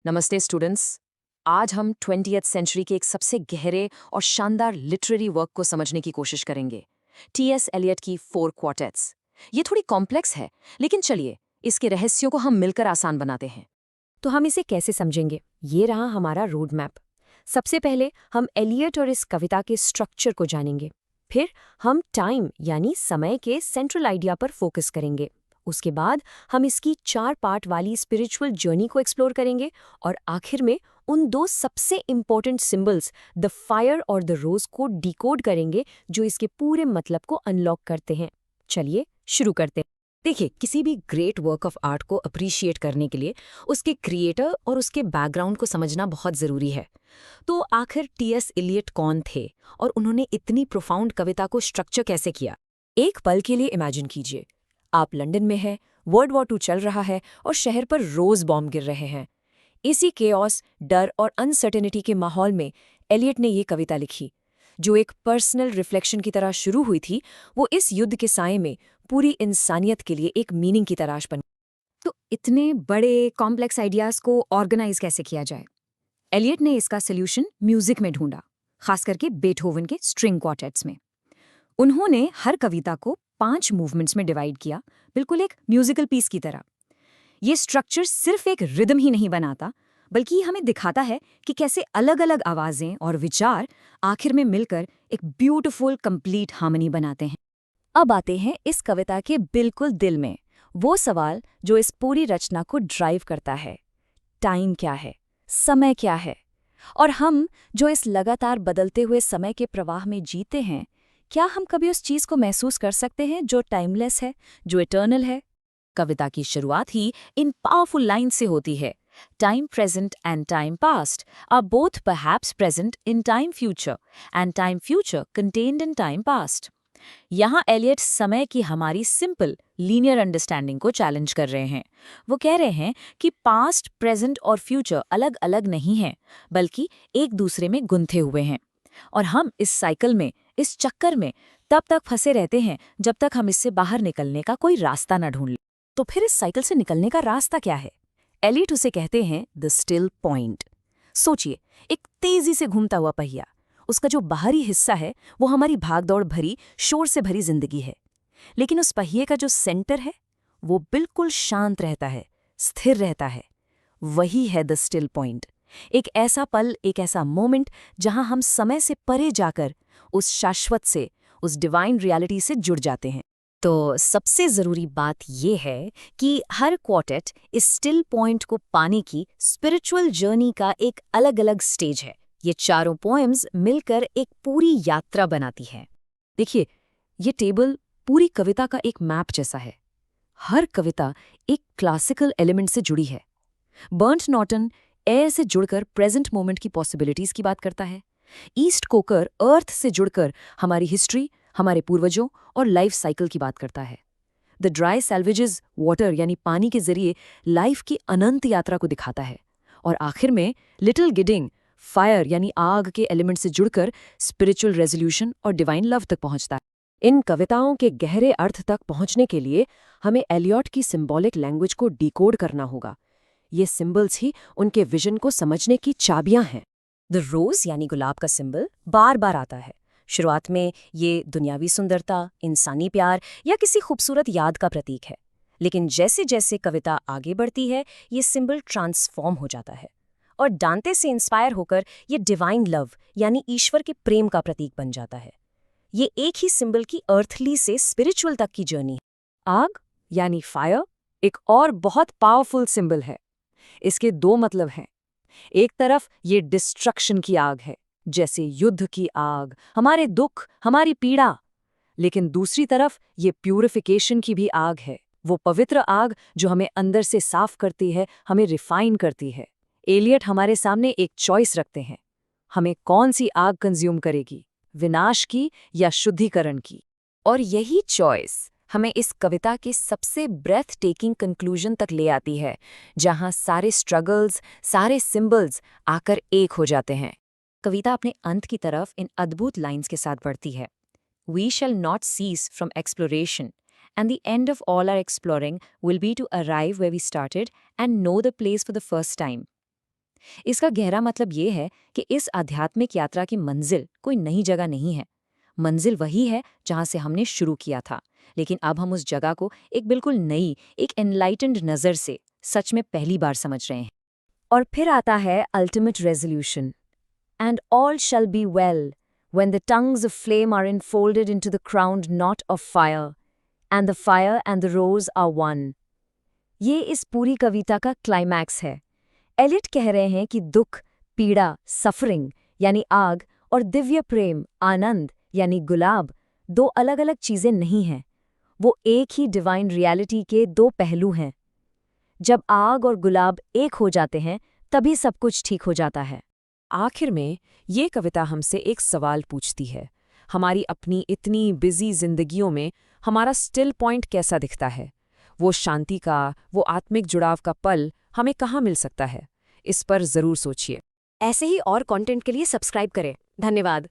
नमस्ते स्टूडेंट्स। आज हम 20th सेंचुरी के एक सबसे गहरे और शानदार लिटरेरी वर्क को समझने की कोशिश करेंगे, टी.एस. एलियट की फोर क्वार्टेट्स। ये थोड़ी कॉम्प्लेक्स है, लेकिन चलिए इसके रहस्यों को हम मिलकर आसान बनाते हैं। तो हम इसे कैसे समझेंगे? ये रहा हमारा रोड मैप। सबसे पहले हम एलियट और इस कविता के स्ट्रक्चर को जानेंगे। फिर हम टाइम यानी समय के सेंट्रल आइडिया पर फोकस करेंगे। उसके बाद हम इसकी 4 पार्ट वाली स्पिरिचुअल जर्नी को एक्सप्लोर करेंगे और आखिर में उन दो सबसे इंपॉर्टेंट सिंबल्स द फायर और द रोज को डिकोड करेंगे जो इसके पूरे मतलब को अनलॉक करते हैं। चलिए शुरू करते हैं। देखिए, किसी भी ग्रेट वर्क ऑफ आर्ट को अप्रिशिएट करने के लिए उसके क्रिएटर और उसके बैकग्राउंड को समझना बहुत ज़रूरी है। तो आखिर टी.एस. एलियट कौन थे और उन्होंने इतनी प्रोफाउंड कविता को स्ट्रक्चर कैसे किया? एक पल के लिए इमेजिन कीजिए, आप लंदन में हैं, वर्ल्ड वॉर 2 चल रहा है और शहर पर रोज बॉम्ब गिर रहे हैं। इसी केओस, डर और अनसर्टेनिटी के माहौल में एलियट ने ये कविता लिखी, जो एक पर्सनल रिफ्लेक्शन की तरह शुरू हुई थी। वो इस युद्ध के साए में पूरी इंसानियत के लिए एक मीनिंग की तलाश बन। तो इतने बड़े कॉम्प्लेक्स आइडियाज़ को ऑर्गेनाइज कैसे किया जाए? एलियट ने इसका सोल्यूशन म्यूजिक में ढूंढा, खास करके बेथोवन के स्ट्रिंग क्वार्टेट्स में। उन्होंने हर कविता को 5 मूवमेंट्स में डिवाइड किया, बिल्कुल एक म्यूजिकल पीस की तरह। ये स्ट्रक्चर सिर्फ एक रिदम ही नहीं बनाता, बल्कि हमें दिखाता है कि कैसे अलग अलग आवाजें और विचार आखिर में मिलकर एक ब्यूटीफुल कंप्लीट हार्मनी बनाते हैं। अब आते हैं इस कविता के बिल्कुल दिल में, वो सवाल जो इस पूरी रचना को ड्राइव करता है। टाइम क्या है? समय क्या है? और हम जो इस लगातार बदलते हुए समय के प्रवाह में जीते हैं, क्या हम कभी उस चीज को महसूस कर सकते हैं जो टाइमलेस है, जो इटर्नल है? कविता की शुरुआत ही इन पावरफुल लाइन से होती है। Time present and time past are both perhaps present in time future and time future contained in time past. यहाँ एलियट समय की हमारी सिंपल लीनियर अंडरस्टैंडिंग को चैलेंज कर रहे हैं। वो कह रहे हैं कि पास्ट, प्रेजेंट और फ्यूचर अलग अलग नहीं हैं, बल्कि एक दूसरे में गुंथे हुए हैं। और हम इस साइकिल में, इस चक्कर में तब तक फंसे रहते हैं जब तक हम इससे बाहर निकलने का कोई रास्ता न ढूंढ लें। तो फिर इस साइकिल से निकलने का रास्ता क्या है? एलियट उसे कहते हैं द स्टिल पॉइंट। सोचिए, एक तेजी से घूमता हुआ पहिया। उसका जो बाहरी हिस्सा है वो हमारी भागदौड़ भरी, शोर से भरी जिंदगी है, लेकिन उस पहिए का जो सेंटर है वो बिल्कुल शांत रहता है, स्थिर रहता है। वही है द स्टिल पॉइंट। एक ऐसा पल, एक ऐसा मोमेंट जहां हम समय से परे जाकर उस शाश्वत से, उस डिवाइन रियलिटी से जुड़ जाते हैं। तो सबसे ज़रूरी बात यह है कि हर क्वार्टेट इस स्टिल पॉइंट को पाने की स्पिरिचुअल जर्नी का एक अलग अलग स्टेज है। ये चारों पोएम्स मिलकर एक पूरी यात्रा बनाती हैं। देखिए, ये टेबल पूरी कविता का एक मैप जैसा है। हर कविता एक क्लासिकल एलिमेंट से जुड़ी है। बर्न्ट नॉर्टन एयर से जुड़कर प्रेजेंट मोमेंट की पॉसिबिलिटीज की बात करता है। ईस्ट कोकर अर्थ से जुड़कर हमारी हिस्ट्री, हमारे पूर्वजों और लाइफ साइकिल की बात करता है। द ड्राई सैल्वेजेस वाटर यानी पानी के जरिए लाइफ की अनंत यात्रा को दिखाता है। और आखिर में लिटिल गिडिंग फायर यानी आग के एलिमेंट से जुड़कर स्पिरिचुअल रेजोल्यूशन और डिवाइन लव तक पहुंचता है। इन कविताओं के गहरे अर्थ तक पहुंचने के लिए हमें एलियट की सिंबॉलिक लैंग्वेज को डिकोड करना होगा। ये सिंबल्स ही उनके विजन को समझने की चाबियां हैं। द रोज यानी गुलाब का सिंबल बार बार आता है। शुरुआत में ये दुनियावी सुंदरता, इंसानी प्यार या किसी खूबसूरत याद का प्रतीक है, लेकिन जैसे जैसे कविता आगे बढ़ती है ये सिंबल ट्रांसफॉर्म हो जाता है और डांते से इंस्पायर होकर ये डिवाइन लव यानी ईश्वर के प्रेम का प्रतीक बन जाता है। ये एक ही सिंबल की अर्थली से स्पिरिचुअल तक की जर्नी है। आग यानी फायर एक और बहुत पावरफुल सिंबल है। इसके दो मतलब हैं। एक तरफ ये डिस्ट्रक्शन की आग है, जैसे युद्ध की आग, हमारे दुख, हमारी पीड़ा। लेकिन दूसरी तरफ ये प्यूरिफिकेशन की भी आग है, वो पवित्र आग जो हमें अंदर से साफ करती है, हमें रिफाइन करती है। एलियट हमारे सामने एक चॉइस रखते हैं, हमें कौन सी आग कंज्यूम करेगी, विनाश की या शुद्धिकरण की। और यही चॉइस हमें इस कविता के सबसे ब्रेथ टेकिंग कंक्लूजन तक ले आती है, जहां सारे स्ट्रगल्स, सारे सिंबल्स आकर एक हो जाते हैं। कविता अपने अंत की तरफ इन अद्भुत लाइंस के साथ बढ़ती है। We shall not cease from exploration, and the end of all our exploring will be to arrive where we started and know the place for the first time. इसका गहरा मतलब ये है कि इस आध्यात्मिक यात्रा की मंजिल कोई नई जगह नहीं है। मंजिल वही है जहाँ से हमने शुरू किया था, लेकिन अब हम उस जगह को एक बिल्कुल नई, एक एनलाइटेंड नज़र से सच में पहली बार समझ रहे हैं। और फिर आता है ultimate resolution. And all shall be well when the tongues of flame are enfolded into the crowned knot of fire, and the fire and the rose are one. ये इस पूरी कविता का क्लाइमैक्स है। एलियट कह रहे हैं कि दुख, पीड़ा, सफरिंग यानी आग और दिव्य प्रेम, आनंद यानी गुलाब दो अलग-अलग चीजें नहीं हैं। वो एक ही डिवाइन रियलिटी के दो पहलू हैं। जब आग और गुलाब एक हो जाते हैं, तभी सब कुछ ठीक हो जाता है। आखिर में ये कविता हमसे एक सवाल पूछती है, हमारी अपनी इतनी बिजी जिंदगियों में हमारा स्टिल पॉइंट कैसा दिखता है? वो शांति का, वो आत्मिक जुड़ाव का पल हमें कहाँ मिल सकता है? इस पर जरूर सोचिए। ऐसे ही और कंटेंट के लिए सब्सक्राइब करें। धन्यवाद।